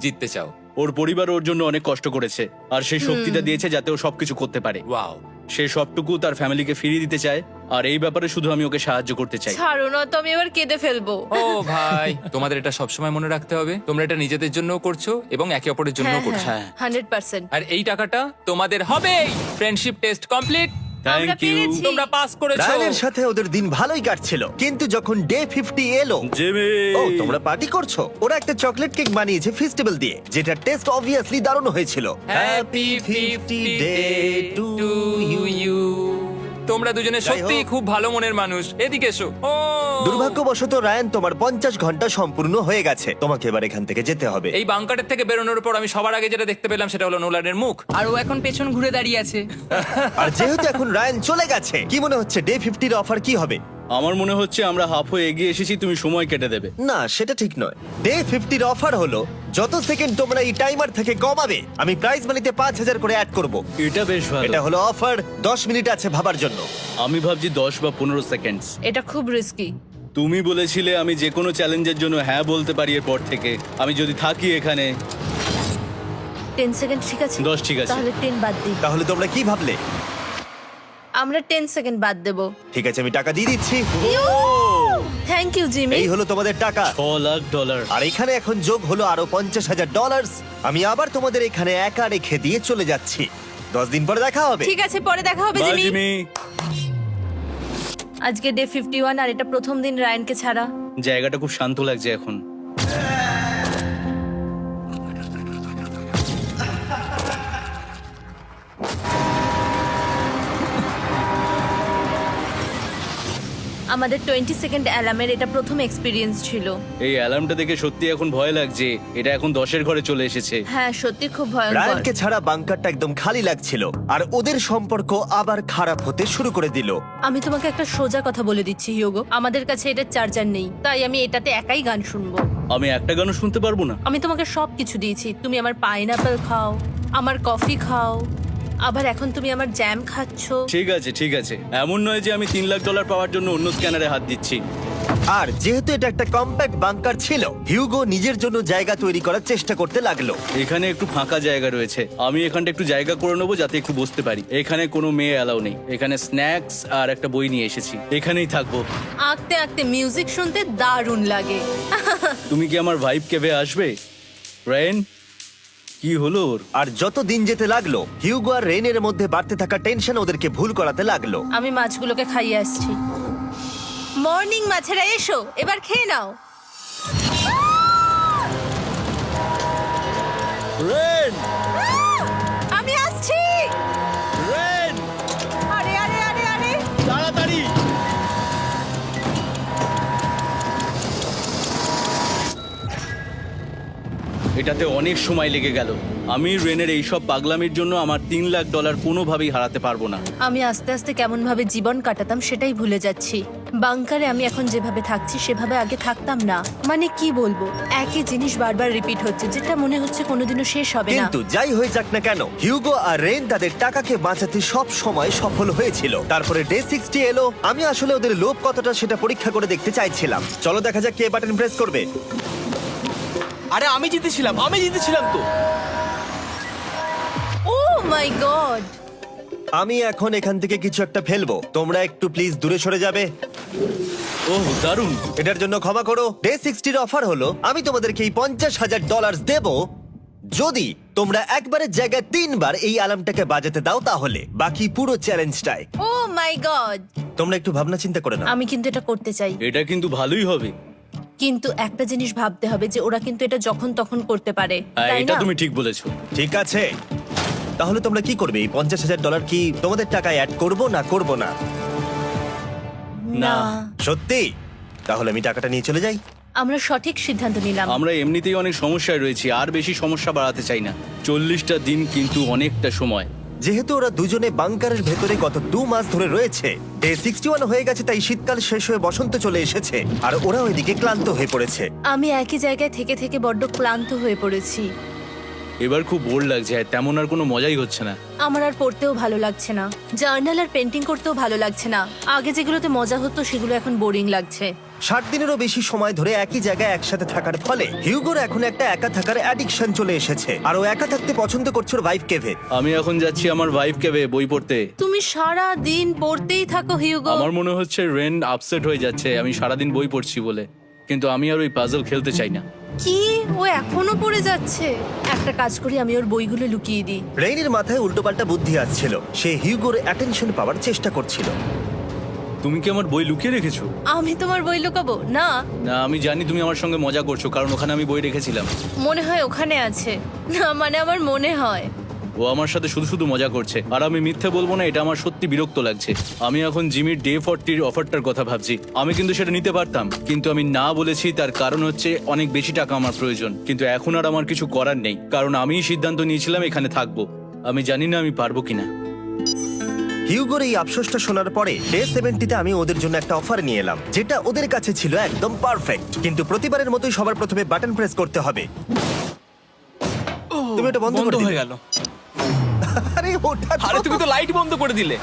S5: জিততে চাও?
S3: ওর পরিবার ওর জন্য অনেক কষ্ট করেছে, আর সেই শক্তিটা দিয়েছে যাতে ও সবকিছু করতে পারে।
S5: ওয়াও।
S3: সে সবটুকু তার ফ্যামিলিকে ফিরিয়ে দিতে চায়, আর এই ব্যাপারে শুধু আমি ওকে সাহায্য করতে চাই।
S2: ছাড়ো না তো, আমি এবার কেঁদে ফেলবো।
S5: ও ভাই, তোমাদের এটা সবসময় মনে রাখতে হবে। তোমরা এটা নিজেদের জন্যও করছো এবং একে অপরের জন্যও করছো।
S3: হ্যাঁ।
S2: 100%।
S5: আর এই টাকাটা তোমাদের হবে। Friendship test complete.
S2: আমরা
S3: থ্যাংক ইউ
S2: পেরেছি।
S5: তোমরা পাস করেছো।
S1: রায়ানের সাথে ওদের দিন ভালোই কাটছিল, কিন্তু যখন ডে 50 এলো,
S3: জিমি।
S1: ও তোমরা পার্টি করছো। ওরা একটা চকলেট কেক বানিয়েছে ফেস্টিভ্যাল দিয়ে, যেটা টেস্ট অবভিয়াসলি দারুণ হয়েছিল।
S5: Happy 50 day to you. তোমরা দুজনে
S1: যাই
S5: সত্যিই
S1: হোক।
S5: খুব ভালো মনের মানুষ, এদিকে এসো। ও
S1: দুর্ভাগ্যবশত রায়ান, তোমার 50 ঘন্টা সম্পূর্ণ হয়ে গেছে। তোমাকে এবার এখান থেকে যেতে হবে।
S5: এই বাংকারের থেকে বেরোনোর পর আমি সবার আগে যেটা দেখতে পেলাম সেটা হলো নোলানের মুখ।
S6: আর ও এখন পেছন ঘুরে দাঁড়িয়ে আছে।
S1: আর যেহেতু এখন রায়ান চলে গেছে, কি মনে হচ্ছে ডে 50 অফার কি হবে?
S3: আমার মনে হচ্ছে আমরা হাফ হয়ে এগিয়ে এসেছি, তুমি সময় কেটে দেবে।
S1: না, সেটা ঠিক নয়। ডে 50 অফার হলো যত সেকেন্ড তোমরা এই টাইমার থেকে কমাবে, আমি প্রাইজ মানিতে 5000 করে অ্যাড করব।
S3: এটা বেশ ভালো।
S1: এটা হলো অফার। 10 মিনিট আছে ভাবার জন্য।
S3: আমি ভাবছি 10 বা 15 সেকেন্ডস।
S2: এটা খুব রিস্কি।
S3: তুমি বলেছিলে আমি যে কোনো চ্যালেঞ্জের জন্য হ্যাঁ বলতে পারি এরপর থেকে। আমি যদি থাকি এখানে
S2: 10 সেকেন্ড ঠিক আছে?
S3: 10 ঠিক আছে।
S2: তাহলে 10 বাদ দিই।
S1: তাহলে তোমরা কি ভাবলে?
S2: আমরা 10 সেকেন্ড বাদ দেব।
S1: ঠিক আছে, আমি টাকা দিয়ে দিচ্ছি।
S2: Thank you Jimmy.
S1: এই হলো তোমাদের টাকা।
S3: $6,00,000।
S1: আর এখানে এখন যোগ হলো আরো $50,000। আমি আবার তোমাদের এখানে একা রেখে দিয়ে চলে যাচ্ছি। 10 দিন পরে দেখা হবে।
S2: ঠিক আছে, পরে দেখা হবে
S3: বাই
S2: জিমি।
S3: জিমি।
S2: আজকে ডে 51 আর এটা প্রথম দিন রায়ানকে ছাড়া।
S3: জায়গাটা খুব শান্ত লাগছে এখন।
S2: আমাদের 20 সেকেন্ড অ্যালার্মের এটা প্রথম এক্সপিরিয়েন্স ছিল।
S3: এই অ্যালার্মটা দেখে সত্যি এখন ভয় লাগছে। এটা এখন 10-এর ঘরে চলে এসেছে।
S2: হ্যাঁ, সত্যি খুব ভয়ঙ্কর।
S1: রায়ানকে ছাড়া বাংকারটা একদম খালি লাগছিল, আর ওদের সম্পর্ক আবার খারাপ হতে শুরু করে দিল।
S2: আমি তোমাকে একটা সোজা কথা বলে দিচ্ছি হিউগো, আমাদের কাছে এটার চার্জার নেই, তাই আমি এটাতে একাই গান শুনবো।
S3: আমি একটা গানও শুনতে পারবো না।
S2: আমি তোমাকে সব কিছু দিয়েছি, তুমি আমার পাইনাপেল খাও, আমার কফি খাও, আবার এখন তুমি আমার জ্যাম খাচ্ছো।
S3: ঠিক আছে ঠিক আছে, এমন নয় যে আমি $3,00,000 পাওয়ার জন্য অন্য স্ক্যানারে হাত দিচ্ছি।
S1: আর যেহেতু এটা একটা কম্প্যাক্ট বাংকার ছিল, হিউগো নিজের জন্য জায়গা তৈরি করার চেষ্টা করতে লাগলো।
S3: এখানে একটু ফাঁকা জায়গা রয়েছে, আমি এখানটা একটু জায়গা করে নেবো যাতে একটু বসতে পারি। এখানে কোনো মেয়ে অ্যালাউ নেই। এখানে স্ন্যাক্স আর একটা বই নিয়ে এসেছি, এখানেই থাকবো।
S2: আঁকতে আঁকতে মিউজিক শুনতে দারুণ লাগে।
S3: তুমি কি আমার ভাইব কেভে আসবে? রেন, কি হলো ওর?
S1: আর যত দিন যেতে লাগলো, হিউগো আর রেনের মধ্যে বাড়তে থাকা টেনশন ওদেরকে ভুল করাতে লাগলো।
S2: আমি মাছগুলোকে খাইয়ে আসছি। মর্নিং মাছেরা, এসো এবার খেয়ে নাও।
S3: রেন,
S2: আমি আসছি।
S3: রেন,
S2: আরে আরে আরে আরে,
S3: তাড়াতাড়ি। এটাতে অনেক সময় লেগে গেল। আমি রেনের এইসব পাগলামির জন্য আমার $3,00,000 কোনোভাবেই হারাতে পারবো না।
S2: আমি আস্তে আস্তে কেমন ভাবে জীবন কাটাতাম সেটাই ভুলে যাচ্ছি। বাংকারে আমি এখন যেভাবে থাকছি সেভাবে আগে থাকতাম না। মানে কি বলবো, একই জিনিস বারবার রিপিট হচ্ছে, যেটা মনে হচ্ছে কোনোদিনও শেষ হবে না।
S1: কিন্তু যাই হয়ে যাক না কেন, হিউগো আর রেন তাদের টাকাকে বাঁচাতে সব সময় সফল হয়েছিল। তারপরে ডে 60 এলো। আমি আসলে ওদের লোভ কতটা সেটা পরীক্ষা করে দেখতে চাইছিলাম। চলো দেখা যাক কে বাটন প্রেস করবে।
S4: আরে আমি জিতেছিলাম তো।
S2: ও মাই গড!
S1: আমি এখন এখান থেকে কিছু একটা ফেলবো। তোমরা একটু প্লিজ দূরে সরে যাবে।
S3: ওহ দারুণ।
S1: এটার জন্য ক্ষমা করো। ডে 60 অফার হলো আমি তোমাদেরকে এই $50,000 দেব যদি তোমরা একবারের জায়গায় 3 বার এই অ্যালার্মটাকে বাজাতে দাও। তাহলে বাকি পুরো চ্যালেঞ্জটাই
S2: ও মাই গড!
S1: তোমরা একটু ভাবনা চিন্তা করে নাও।
S2: আমি কিন্তু এটা করতে চাই,
S3: এটা কিন্তু ভালোই হবে।
S2: কিন্তু একটা জিনিস ভাবতে হবে যে ওরা কিন্তু এটা যখন তখন করতে পারে,
S3: হ্যাঁ,
S2: তাই
S3: এটা
S2: না?
S3: তুমি ঠিক বলেছো।
S1: ঠিক আছে, তাহলে তোমরা কি করবে? এই $50,000 কি তোমাদের টাকায় অ্যাড করবো না করবো না?
S2: না,
S1: সত্যি? তাহলে আমি টাকাটা নিয়ে চলে যাই।
S2: আমরা সঠিক সিদ্ধান্ত নিলাম।
S3: আমরা এমনিতেই অনেক সমস্যায় রয়েছি, আর বেশি সমস্যা বাড়াতে চাই না। 40টা দিন কিন্তু অনেকটা সময়।
S1: যেহেতু ওরা দুজনে বাংকারের ভেতরে গত 2 মাস ধরে রয়েছে, ডে 61 হয়ে গেছে, তাই শীতকাল শেষ হয়ে বসন্ত চলে এসেছে, আর ওরা ওইদিকে ক্লান্ত হয়ে পড়েছে।
S2: আমি একই জায়গায় থেকে থেকে বড্ড ক্লান্ত হয়ে পড়েছি।
S3: এবার খুব বোর লাগছে, তেমন আর কোনো মজাই হচ্ছে না।
S2: আমার আর পড়তেও ভালো লাগছে না, জার্নাল আর পেন্টিং করতেও ভালো লাগছে না। আগে যেগুলোতে মজা হতো সেগুলো এখন বোরিং লাগছে।
S1: 60 দিনেরও বেশি সময় ধরে একই জায়গায় একসাথে থাকার ফলে হিউগোর এখন একটা একা থাকার অ্যাডিকশন চলে এসেছে, আর ও একা থাকতে পছন্দ করছে ওর ভাইফ কেভে।
S3: আমি এখন যাচ্ছি আমার ওয়াইফ কেভে বই পড়তে।
S2: তুমি সারা দিন পড়তেই থাকো হিউগো।
S3: আমার মনে হচ্ছে রেন আপসেট হয়ে যাচ্ছে আমি সারাদিন বই পড়ছি বলে, কিন্তু আমি আর ওই পাজল খেলতে চাই না।
S2: কি, ও এখনো পড়ে যাচ্ছে? একটা কাজ করি, আমি ওর বইগুলো লুকিয়ে দিই।
S1: রেইনের মাথায় উল্টোপাল্টা বুদ্ধি আসছিল। সে হিউগোর অ্যাটেনশন পাওয়ার চেষ্টা করছিল।
S3: তুমি কি আমার বই লুকিয়ে রেখেছো?
S2: আমি তোমার বই লুকাবো না?
S3: না, আমি জানি তুমি আমার সঙ্গে মজা করছো, কারণ ওখানে আমি বই রেখেছিলাম।
S2: মনে হয় ওখানে আছে। না মানে আমার মনে হয়।
S3: ও আমার সাথে শুধু শুধু মজা করছে, আর আমি মিথ্যে বলবো না, এটা আমার সত্যি বিরক্ত লাগছে। আমি এখন জিমির ডে 40 অফারটার কথা ভাবছি। আমি কিন্তু সেটা নিতে পারতাম, কিন্তু আমি না বলেছি। তার কারণ হচ্ছে অনেক বেশি টাকা আমার প্রয়োজন, কিন্তু এখন আর আমার কিছু করার নেই, কারণ আমিই সিদ্ধান্ত নিয়েছিলাম এখানে থাকবো। আমি জানি না আমি পারবো কিনা।
S1: হিউগোর এই আফসোসটা শোনার পরে ডে 70-তে আমি ওদের জন্য একটা অফার নিয়ে এলাম, যেটা ওদের কাছে ছিল একদম পারফেক্ট। কিন্তু প্রতিবারের মতোই সবার প্রথমে বাটন প্রেস করতে হবে। তুমি এটা বন্ধ করে
S4: বন্ধ
S1: দিলে।
S4: হয়ে গেল।
S1: আরে ওটা
S4: আরে তুমি তো লাইট বন্ধ করে দিলে।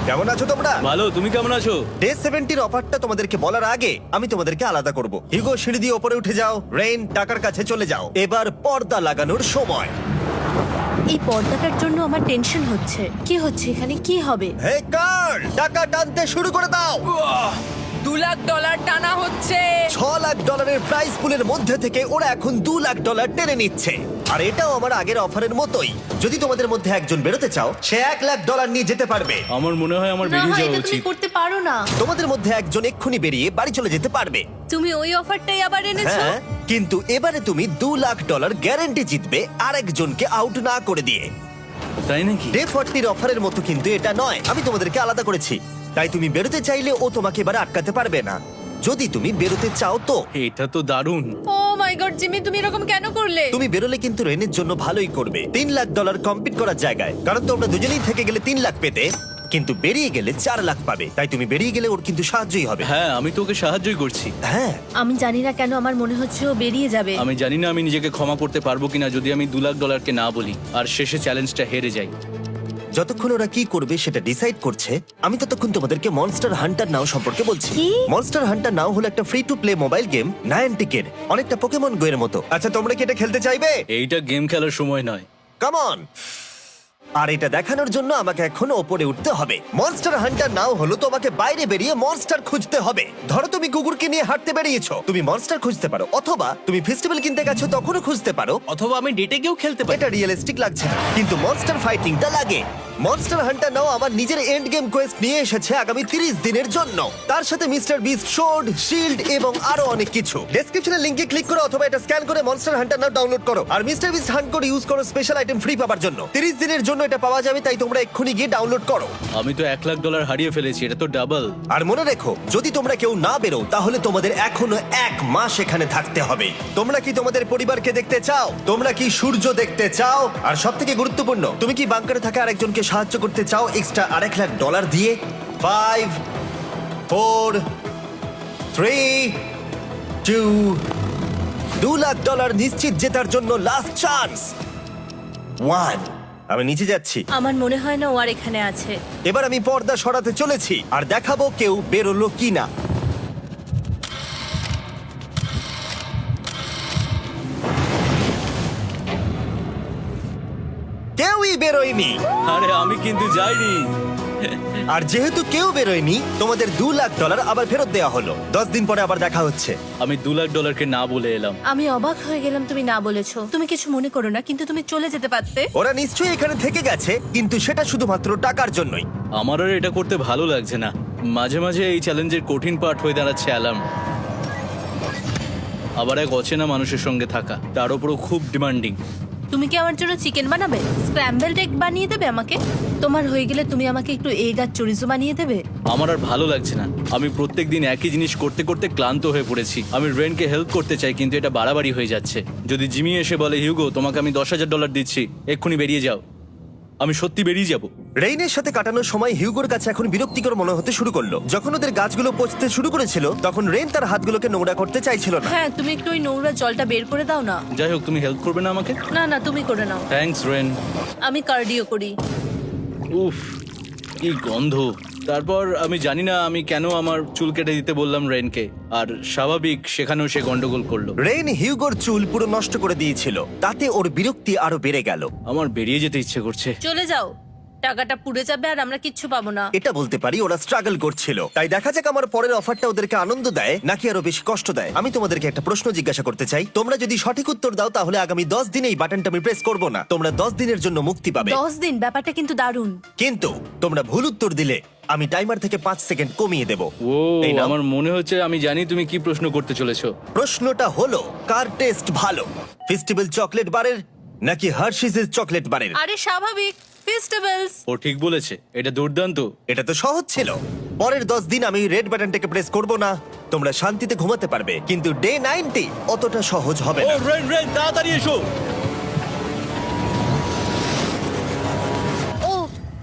S1: কেমন আছো তোমরা?
S3: ভালো, তুমি কেমন আছো?
S1: ডে 70-র অফারটা তোমাদেরকে বলার আগে আমি তোমাদেরকে আলাদা করব। হিউগো, সিঁড়ি দিয়ে ওপরে উঠে যাও। রেইন, টাকার কাছে চলে যাও। এবার পর্দা লাগানোর সময়।
S2: এই পর্দাটার জন্য আমার টেনশন হচ্ছে। কি হচ্ছে এখানে? কি হবে?
S1: হে কার্ল, টাকা টানতে শুরু করে দাও।
S6: $2 লাখ টানা হচ্ছে।
S1: $6 লাখ প্রাইস পুলের মধ্যে থেকে ওরা এখন $2 লাখ টেনে নিচ্ছে। আর এটাও আমার আগের অফারের মতোই। যদি তোমাদের মধ্যে একজন বেরোতে চাও, সে $1 লাখ নিয়ে যেতে পারবে।
S3: আমার মনে হয় আমার
S2: না,
S3: বেরিয়ে যাওয়া
S2: এটা তুমি
S3: উচিত।
S2: করতে পারো না।
S1: তোমাদের মধ্যে একজন এক্ষুনি বেরিয়ে বাড়ি চলে যেতে পারবে।
S2: তুমি ওই অফারটাই আবার এনেছো।
S1: হ্যাঁ, কিন্তু এবারে তুমি $2 লাখ গ্যারান্টি জিতবে আরেকজনকে আউট না করে দিয়ে।
S3: তাই নাকি?
S1: ডে 40-র অফারের মতো কিন্তু এটা নয়। আমি তোমাদেরকে আলাদা করেছি, তাই তুমি বেরোতে চাইলে ও তোমাকে এবারে আটকাতে পারবে না। যদি তুমি বেরোতে চাও তো।
S3: এটা তো দারুণ।
S2: ও মাই গড জিমি, তুমি এরকম কেন করলে?
S1: তুমি বেরোলে কিন্তু রেনের জন্য ভালোই করবে। $3 লাখ কম্পিট করার জায়গায়, কারণ তোমরা দুজনেই থেকে গেলে 3 লাখ পেতে, কিন্তু বেরিয়ে গেলে 4 লাখ পাবে। তাই তুমি বেরিয়ে গেলে ওর কিন্তু সাহায্যই হবে।
S3: হ্যাঁ, আমি তোকে সাহায্যই করছি।
S1: হ্যাঁ,
S2: আমি জানি না কেন আমার মনে হচ্ছে ও বেরিয়ে যাবে।
S3: আমি জানি না আমি নিজেকে ক্ষমা করতে পারবো কিনা যদি আমি $2 লাখ না বলি আর শেষে চ্যালেঞ্জটা হেরে যাই।
S1: যতক্ষণ ওরা কি করবে সেটা ডিসাইড করছে, আমি ততক্ষণ তোমাদেরকে মনস্টার হান্টার নাও সম্পর্কে বলছি।
S2: কি?
S1: মনস্টার হান্টার নাও হলো একটা free to play mobile game, নায়ান্টিকের, অনেকটা পোকেমন গো এর মতো। আচ্ছা, তোমরা কি এটা খেলতে চাইবে?
S3: এইটা গেম খেলার সময় নয়।
S1: Come on. আর এটা দেখানোর জন্য আমাকে এখন ওপরে উঠতে হবে। মনস্টার হান্টার নাও হলো তোমাকে বাইরে বেরিয়ে মনস্টার খুঁজতে হবে। ধরো তুমি কুকুরকে নিয়ে হাঁটতে বেরিয়েছো, তুমি মনস্টার খুঁজতে পারো, অথবা তুমি ফেস্টিভ্যাল কিনতে গেছো তখনও খুঁজতে পারো।
S4: অথবা আমি ডেটে গিয়েও খেলতে পারি।
S1: এটা রিয়েলিস্টিক লাগছে না, কিন্তু মনস্টার ফাইটিংটা লাগে। মনস্টার হান্টার নাও আমার নিজের এন্ড গেম কোয়েস্ট নিয়ে এসেছে আগামী 30 দিনের জন্য। তার সাথে মিস্টার বিস্ট সোর্ড, শিল্ড এবং আরো অনেক কিছু। ডেসক্রিপশনের লিংকে ক্লিক করো অথবা এটা স্ক্যান করে মনস্টার হান্টার নাও ডাউনলোড করো। আর মিস্টার বিস্ট হান্ট করে ইউজ করো স্পেশাল আইটেম ফ্রি পাওয়ার জন্য। 30 দিনের জন্য এটা পাওয়া যাবে, তাই তোমরা এক্ষুনি গিয়ে ডাউনলোড করো।
S3: আমি তো $1 লাখ হারিয়ে ফেলেছি, এটা তো ডাবল।
S1: আর মনে রেখো, যদি তোমরা কেউ না বেরো তাহলে তোমাদের এখনো 1 মাস এখানে থাকতে হবে। তোমরা কি তোমাদের পরিবারকে দেখতে চাও? তোমরা কি সূর্য দেখতে চাও? আর সবথেকে গুরুত্বপূর্ণ, তুমি কি বাংকারে থাকা আরেকজনকে সাহায্য করতে চাও এক্সট্রা $1 লাখ দিয়ে? 5 4 3 2 $2 লাখ নিশ্চিত জেতার জন্য লাস্ট চান্স। 1। আমি নিচে যাচ্ছি।
S2: আমার মনে হয় না ও আর এখানে আছে।
S1: এবার আমি পর্দা সরাতে চলেছি আর দেখাবো কেউ বেরোলো কিনা। কেউই বেরোয়নি।
S3: আরে আমি কিন্তু যাইনি।
S1: আর যেহেতু কেউ বেরোয়নি, তোমাদের $2 লাখ আবার ফেরত দেওয়া হলো। 10 দিন পরে আবার দেখা হচ্ছে।
S3: আমি $2 লাখ না বলে এলাম।
S2: আমি অবাক হয়ে গেলাম তুমি না বলেছো। তুমি কিছু মনে করো না, কিন্তু তুমি চলে যেতে পারতে।
S1: ওরা নিশ্চয়ই এখানে থেকে গেছে, কিন্তু সেটা শুধুমাত্র টাকার জন্যই।
S3: আমার আর এটা করতে ভালো লাগছে না। মাঝে মাঝে এই চ্যালেঞ্জের কঠিন পার্ট হয়ে দাঁড়াচ্ছে অ্যালার্ম। আবার এক অচেনা মানুষের সঙ্গে থাকা, তার উপরও খুব ডিমান্ডিং।
S2: তুমি কি আমার জন্য চিকেন বানাবে? স্ক্র্যাম্বলড এগ বানিয়ে দেবে আমাকে? তোমার হয়ে গেলে তুমি আমাকে একটু এগ আর চরিজো বানিয়ে দেবে?
S3: আমার আর ভালো লাগছে না। আমি প্রত্যেকদিন একই জিনিস করতে করতে ক্লান্ত হয়ে পড়েছি। আমি রেনকে হেল্প করতে চাই, কিন্তু এটা বাড়াবাড়ি হয়ে যাচ্ছে। যদি জিমি এসে বলে, হিউগো তোমাকে আমি $10,000 দিচ্ছি, এক্ষুনি বেরিয়ে যাও, আমি সত্যি বেরিয়ে যাব।
S1: রেইনের সাথে কাটানোর সময় হিউগোর কাছে এখন বিরক্তিকর মনে হতে শুরু করলো। যখন ওদের গাছগুলো পচতে শুরু করেছিল, তখন রেইন তার হাতগুলোকে নোংরা করতে চাইছিল না।
S2: হ্যাঁ, তুমি একটু ওই নোংরা জলটা বের করে দাও না।
S3: যাই হোক, তুমি হেল্প করবে না আমাকে?
S2: না না, তুমি করে নাও।
S3: Thanks Ren.
S2: আমি কার্ডিও করি।
S3: উফ, কি গন্ধ। তারপর আমি জানি না আমি কেন আমার চুল কেটে দিতে বললাম রেনকে, আর স্বাভাবিক সেখানেও সে গন্ডগোল করলো।
S1: রেইন হিউগোর চুল পুরো নষ্ট করে দিয়েছিল, তাতে ওর বিরক্তি আরো বেড়ে গেল।
S3: আমার বেরিয়ে যেতে ইচ্ছে করছে।
S2: চলে যাও। টাকাটা পুড়ে যাবে আর আমরা কিচ্ছু পাবো না।
S1: এটা বলতে পারি ওরা স্ট্রাগল করছিল। তাই দেখা যাক আমার পরের অফারটা ওদেরকে আনন্দ দেয় নাকি আরো বেশি কষ্ট দেয়। আমি তোমাদেরকে একটা প্রশ্ন জিজ্ঞাসা করতে চাই, তোমরা যদি সঠিক উত্তর দাও তাহলে আগামী 10 দিনে এই বাটনটা আমি প্রেস করব না, তোমরা 10 দিনের জন্য মুক্তি পাবে।
S2: 10 দিন, ব্যাপারটা কিন্তু দারুণ।
S1: কিন্তু তোমরা ভুল উত্তর দিলে আমি টাইমার থেকে 5 সেকেন্ড কমিয়ে দেব।
S3: ও
S1: এই নাও।
S3: আমার মনে হচ্ছে আমি জানি তুমি কি প্রশ্ন করতে চলেছো।
S1: প্রশ্নটা হলো কার টেস্ট ভালো, ফেস্টিভ্যাল চকলেট বারের নাকি হার্শিসের চকলেট বারের?
S2: আরে স্বাভাবিক, ফেস্টিভ্যালস।
S3: ও ঠিক বলেছে, এটা দুর্দান্ত।
S1: এটা তো সহজ ছিল। পরের 10 দিন আমি রেড বাটনটাকে প্রেস করব না, তোমরা শান্তিতে ঘুমাতে পারবে। কিন্তু ডে 90 অতটা সহজ হবে
S3: ও
S1: না।
S3: রেন রেন তাড়াতাড়ি এসো।
S2: ও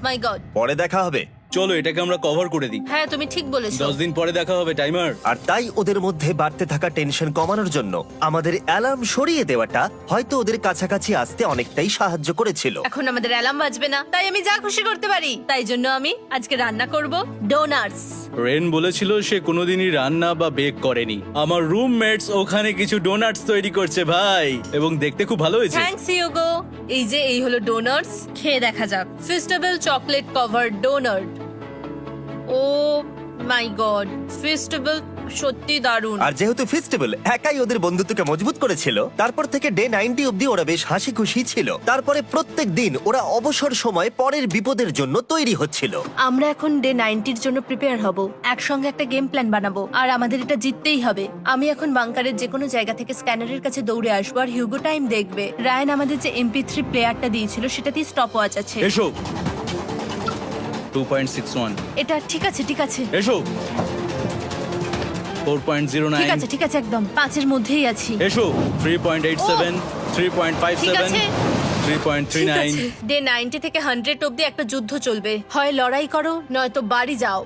S2: মাই গড।
S1: পরে দেখা হবে।
S3: চলো এটাকে আমরা কভার করে দিই।
S2: হ্যাঁ তুমি ঠিক বলেছো।
S3: 10 দিন পরে দেখা হবে টাইমার।
S1: আর তাই ওদের মধ্যে বাড়তে থাকা টেনশন কমানোর জন্য আমাদের অ্যালার্ম সরিয়ে দেওয়াটা হয়তো ওদের কাছাকাছি আসতে অনেকটাই সাহায্য করেছিল।
S2: এখন আমাদের অ্যালার্ম বাজবে না, তাই আমি যা খুশি করতে পারি। তাই জন্য আমি আজকে রান্না করব ডোনাটস।
S3: রেন বলেছিল সে কোনোদিনই রান্না বা বেক করেনি। আমার রুমমেটস ওখানে কিছু ডোনাটস তৈরি করছে ভাই, এবং দেখতে খুব ভালো হয়েছে।
S2: থ্যাঙ্কস ইয়োগো। এই হলো ডোনাটস, খেয়ে দেখা যাক। Festival chocolate cover donut. Oh my god, festival সত্যি দারুণ।
S1: আর যেহেতু ফেস্টিভ্যাল একাই ওদের বন্ধুত্বকে মজবুত করেছিল, তারপর থেকে ডে 90 অব্দি ওরা বেশ হাসি খুশি ছিল। তারপরে প্রত্যেক দিন ওরা অবসর সময় পরের বিপদের জন্য তৈরি হচ্ছিল।
S2: আমরা এখন ডে 90 এর জন্য প্রিপেয়ার হব, একসঙ্গে একটা গেম প্ল্যান বানাবো, আর আমাদের এটা জিততেই হবে। আমি এখন বাংকারের যে কোনো জায়গা থেকে স্ক্যানারের কাছে দৌড়ে আসবো, আর হিউগো টাইম দেখবে। রায়ান আমাদের যে MP3 প্লেয়ারটা দিয়েছিল সেটাতেই স্টপ ওয়াচ আছে।
S3: এসো 2.61।
S2: এটা ঠিক আছে, ঠিক আছে,
S3: এসো 4.09।
S2: ঠিক আছে, ঠিক আছে, একদম 5 এর মধ্যেই আছি।
S3: এসো 3.87, 3.57,
S2: ঠিক আছে।
S3: 3.39।
S2: ডে 90 থেকে 100 অব্দি একটা যুদ্ধ চলবে। হয় লড়াই করো নয়তো বাড়ি যাও।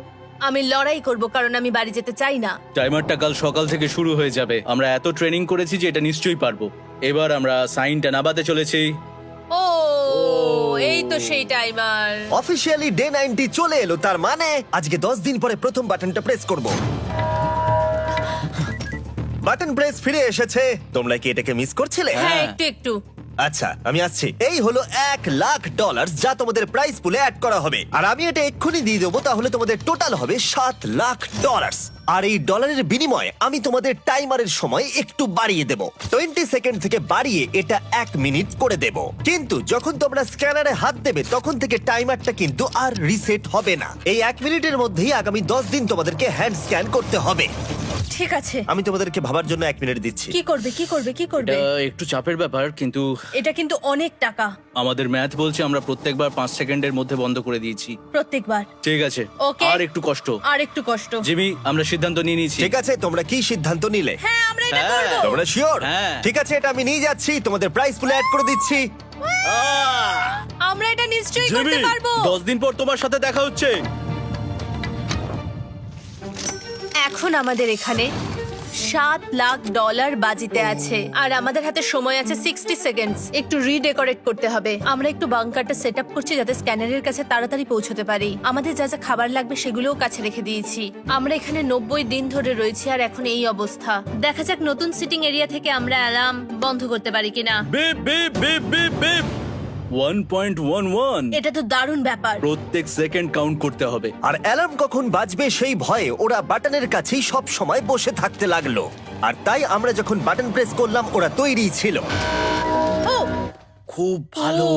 S2: আমি লড়াই করব, কারণ আমি বাড়ি যেতে চাই না।
S3: টাইমারটা কাল সকাল থেকে শুরু হয়ে যাবে। আমরা এত ট্রেনিং করেছি যে এটা নিশ্চয়ই পারবো। এবার আমরা সাইনটা নাবাতে চলেছি।
S2: ও এই তো সেই টাইমার।
S1: অফিসিয়ালি ডে 90 চলে এলো, তার মানে আজকে 10 দিন পরে প্রথম বাটনটা প্রেস করব। বাটন প্রেস ফিরে এসেছে। তোমরা কি এটাকে মিস করছিলে?
S2: হ্যাঁ, একটু একটু।
S1: আচ্ছা আমি আসছি। এই হলো $1,00,000 যা তোমাদের প্রাইস পুলে অ্যাড করা হবে, আর আমি এটা এক্ষুনি দিয়ে দেবো। তাহলে তোমাদের টোটাল হবে $7,00,000। আর এই ডলারের বিনিময়ে আমি তোমাদের টাইমারের সময় একটু বাড়িয়ে দেব। 20 সেকেন্ড থেকে বাড়িয়ে এটা 1 মিনিট করে দেব। কিন্তু যখন তোমরা স্ক্যানারে হাত দেবে তখন থেকে টাইমারটা কিন্তু আর রিসেট হবে না। এই 1 মিনিটের মধ্যেই আগামী 10 দিন তোমাদেরকে হ্যান্ড স্ক্যান করতে হবে।
S2: ঠিক আছে।
S1: আমি তোমাদেরকে ভাবার জন্য 1 মিনিট দিচ্ছি।
S2: কি করবে, কি করবে, কি করবে?
S3: এটা একটু চাপের ব্যাপার, কিন্তু
S2: এটা কিন্তু অনেক টাকা।
S3: আমাদের ম্যাথ বলছে আমরা প্রত্যেকবার 5 সেকেন্ডের মধ্যে বন্ধ করে দিয়েছি।
S2: প্রত্যেকবার।
S3: ঠিক আছে,
S2: Okay.
S3: আর একটু কষ্ট।
S2: আর একটু কষ্ট।
S3: জিমি, আমরা সিদ্ধান্ত নিয়ে নিয়েছি।
S1: ঠিক আছে, তোমরা কি সিদ্ধান্ত নিলে?
S2: হ্যাঁ, আমরা এটা
S3: হ্যাঁ।
S2: করব।
S1: তোমরা শিওর?
S3: হ্যাঁ।
S1: ঠিক আছে, এটা আমি নিয়ে যাচ্ছি, তোমাদের প্রাইস পুলে অ্যাড করে দিচ্ছি।
S2: আমরা এটা নিশ্চয়ই
S3: জিমি,
S2: করতে পারবো।
S3: 10 দিন পর তোমার সাথে দেখা হচ্ছে।
S2: এখন আমাদের এখানে $7,00,000 বাজিতে আছে, আর আমাদের হাতে সময় আছে 60 সেকেন্ডস। একটু রিডেকোরেট করতে হবে। আমরা একটু বাংকারটা সেট আপ করছি যাতে স্ক্যানারের কাছে তাড়াতাড়ি পৌঁছতে পারি। আমাদের যা যা খাবার লাগবে সেগুলোও কাছে রেখে দিয়েছি। আমরা এখানে 90 দিন ধরে রয়েছি, আর এখন এই অবস্থা। দেখা যাক নতুন সিটিং এরিয়া থেকে আমরা অ্যালার্ম বন্ধ করতে পারি কিনা।
S3: Beep beep beep beep beep 1.11।
S2: এটা তো দারুণ ব্যাপার।
S3: প্রত্যেক সেকেন্ড কাউন্ট করতে হবে।
S1: আর অ্যালার্ম কখন বাজবে সেই ভয়ে ওরা বাটনের কাছেই সব সময় বসে থাকতে লাগলো। আর তাই আমরা যখন বাটন প্রেস করলাম ওরা তৈরি ছিল।
S2: ও
S3: খুব ভালো।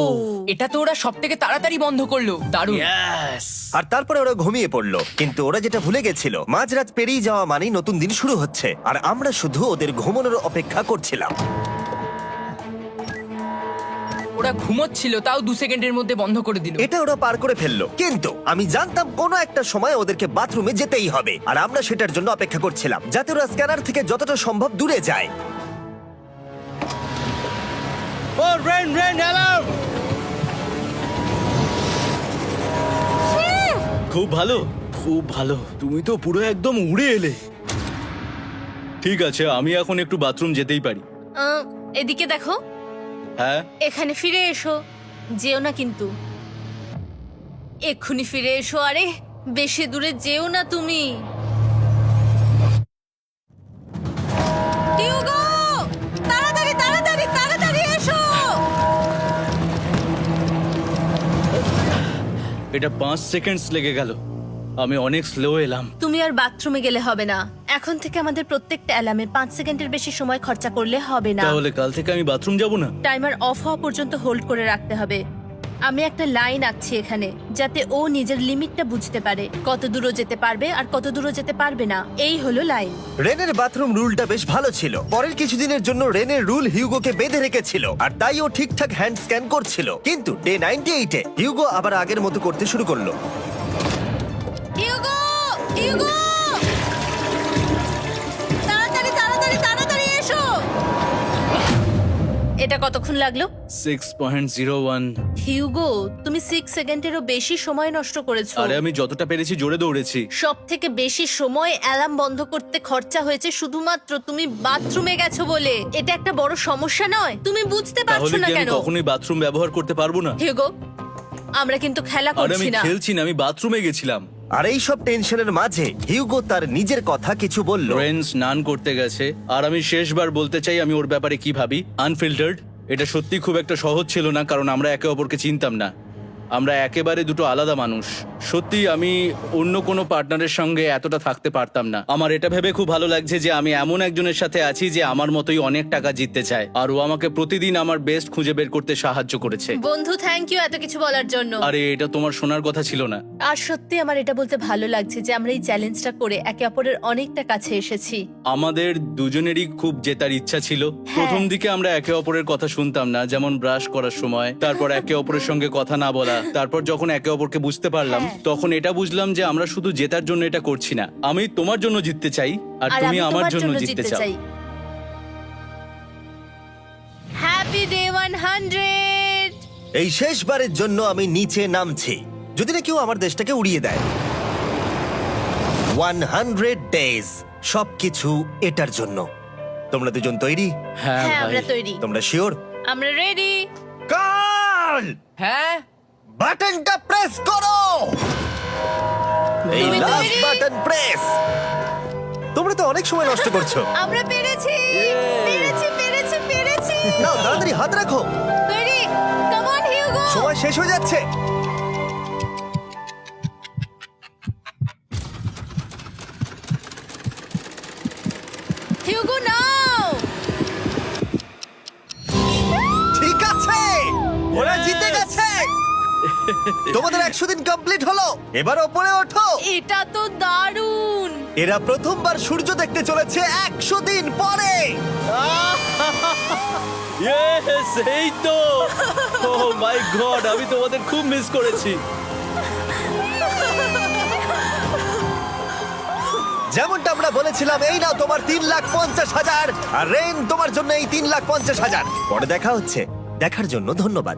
S6: এটা তো ওরা সব থেকে তাড়াতাড়ি বন্ধ করলো। দারুণ।
S3: ইয়েস।
S1: আর তারপরে ওরা ঘুমিয়ে পড়লো। কিন্তু ওরা যেটা ভুলে গেছিল, মাঝরাত পেরিয়ে যাওয়া মানেই নতুন দিন শুরু হচ্ছে, আর আমরা শুধু ওদের ঘুমানোর অপেক্ষা করছিলাম।
S6: ওরা ঘুমোচ্ছিল, তাও 2 সেকেন্ডের মধ্যে বন্ধ করে দিল।
S1: এটা ওরা পার করে ফেললো, কিন্তু আমি জানতাম কোনো একটা সময় ওদেরকে বাথরুমে যেতেই হবে, আর আমরা সেটার জন্য অপেক্ষা করছিলাম যাতে ওরা স্ক্যানার থেকে যতটা সম্ভব দূরে যায়।
S3: ও রেন রেন অ্যালার্ম। খুব ভালো, খুব ভালো। তুমি তো পুরো একদম উড়ে এলে। ঠিক আছে, আমি এখন একটু বাথরুম যেতেই পারি।
S2: এদিকে দেখো,
S3: হ্যাঁ,
S2: এখানে ফিরে এসো। যেও না কিন্তু, এক্ষুনি ফিরে এসো। আরে বেশি দূরে যেও না তুমি। টিউগো, তাড়াতাড়ি তাড়াতাড়ি তাড়াতাড়ি এসো।
S3: এটা 5 সেকেন্ডস লেগে গেল। আমি অনেক স্লো এলাম।
S2: তুমি আর বাথরুমে গেলে হবে না। এখন থেকে আমাদের প্রত্যেকটা অ্যালার্মে 5 সেকেন্ডের বেশি সময় খরচা করলে হবে না।
S3: তাহলে কাল থেকে আমি বাথরুম যাব না?
S2: টাইমার অফ হওয়া পর্যন্ত হোল্ড করে রাখতে হবে। আমি একটা লাইন আঁকছি এখানে, যাতে ও নিজের লিমিটটা বুঝতে পারে, কত দূরও যেতে পারবে আর কত দূরও যেতে পারবে না। এই হলো লাইন।
S1: রেনের বাথরুম রুলটা বেশ ভালো ছিল। পরের কিছুদিনের জন্য রেনের রুল হিউগোকে বেঁধে রেখেছিল, আর তাই ও ঠিকঠাক হ্যান্ড স্ক্যান করছিল। কিন্তু ডে 98-এ হিউগো আবার আগের মতো করতে শুরু করলো।
S2: হিউগো, হিউগো, তাড়াতাড়ি তাড়াতাড়ি তাড়াতাড়ি এসো। এটা কতক্ষণ লাগলো?
S3: 6.01।
S2: হিউগো, তুমি 6 সেকেন্ডেরও বেশি সময় নষ্ট করেছো।
S3: আরে আমি যতটা পেরেছি জোরে দৌড়েছি।
S2: সব থেকে বেশি সময় অ্যালার্ম বন্ধ করতে খরচা হয়েছে শুধুমাত্র তুমি বাথরুমে গেছো বলে। এটা একটা বড় সমস্যা নয়? তুমি বুঝতে পারছো
S3: তাহলে
S2: না
S3: কি আমি
S2: কেন?
S3: কখনোই বাথরুম ব্যবহার করতে পারবো না?
S2: হিউগো, আমরা কিন্তু খেলা
S3: আরে আমি
S2: করছি না।
S3: খেলছি না, আমি বাথরুমে গেছিলাম।
S1: আর এই সব টেনশনের মাঝে হিউগো তার নিজের কথা কিছু বলল।
S3: রেন স্নান করতে গেছে, আর আমি শেষবার বলতে চাই আমি ওর ব্যাপারে কি ভাবি। আনফিল্টার্ড। এটা সত্যি খুব একটা সহজ ছিল না, কারণ আমরা একে অপরকে চিনতাম না। আমরা একেবারে দুটো আলাদা মানুষ। সত্যি আমি অন্য কোনো পার্টনারের সঙ্গে এতটা থাকতে পারতাম না। আমার এটা ভেবে খুব ভালো লাগছে যে আমি এমন একজনের সাথে আছি যে আমার মতোই অনেক টাকা জিততে চায়, আর ও আমাকে প্রতিদিন আমার বেস্ট খুঁজে বের করতে সাহায্য করেছে।
S2: বন্ধু, থ্যাংক ইউ এত কিছু বলার জন্য।
S3: আরে এটা তোমার শোনার কথা ছিল না।
S2: আর সত্যি আমার এটা বলতে ভালো লাগছে যে আমরা এই চ্যালেঞ্জটা করে একে অপরের অনেকটা কাছে এসেছি।
S3: আমাদের দুজনেরই খুব জেতার ইচ্ছা ছিল। প্রথম দিকে আমরা একে অপরের কথা শুনতাম না, যেমন ব্রাশ করার সময়, তারপর একে অপরের সঙ্গে কথা না বলা। তারপর যখন একে অপরকে বুঝতে পারলাম, তখন এটা বুঝলাম যে আমরা শুধু জেতার জন্য এটা করছি না। আমি তোমার জন্য জিততে চাই, আর তুমি
S2: আমি
S3: আমার
S2: তোমার
S3: জন্য জিততে চাও।
S2: Happy day 100।
S1: এই শেষবারের জন্য আমি নিচে নামছি, যদি না কেউ আমার দেশটাকে উড়িয়ে দেয়। 100 ডেজ, সবকিছু এটার জন্য। তোমরা দুজন তৈরি?
S3: হ্যাঁ
S2: হ্যাঁ,
S3: ভাই।
S2: আমরা তৈরি।
S1: তোমরা শিওর?
S2: আমরা রেডি।
S1: কাল
S6: হ্যাঁ,
S1: বাটনটা প্রেস করো। এই
S2: তুমি
S1: লাস্ট
S2: তৈরি?
S1: Button press. তোমরা তো অনেক সময় নষ্ট করছো।
S2: আমরা পেরেছি, পেরেছি, পেরেছি, পেরেছি।
S1: নাও তাড়াতাড়ি হাত রাখো,
S2: তৈরি? Come on Hugo.
S1: সময় শেষ হয়ে যাচ্ছে।
S2: হিউগো নাও।
S1: ঠিক আছে, ওরা জিতে গেছে। তোমাদের 100 দিন কমপ্লিট হলো, এবার ওপরে ওঠো।
S2: এটা তো দারুণ।
S1: এরা প্রথমবার সূর্য দেখতে চলেছে 100 দিন পরে।
S3: Yes, এই তো। Oh my God, আমি তোমাদের খুব মিস করেছি।
S1: যেমনটা আমরা বলেছিলাম, এই নাও তোমার 3,50,000, আর রেন তোমার জন্য এই 3,50,000। পরে দেখা হচ্ছে, দেখার জন্য ধন্যবাদ।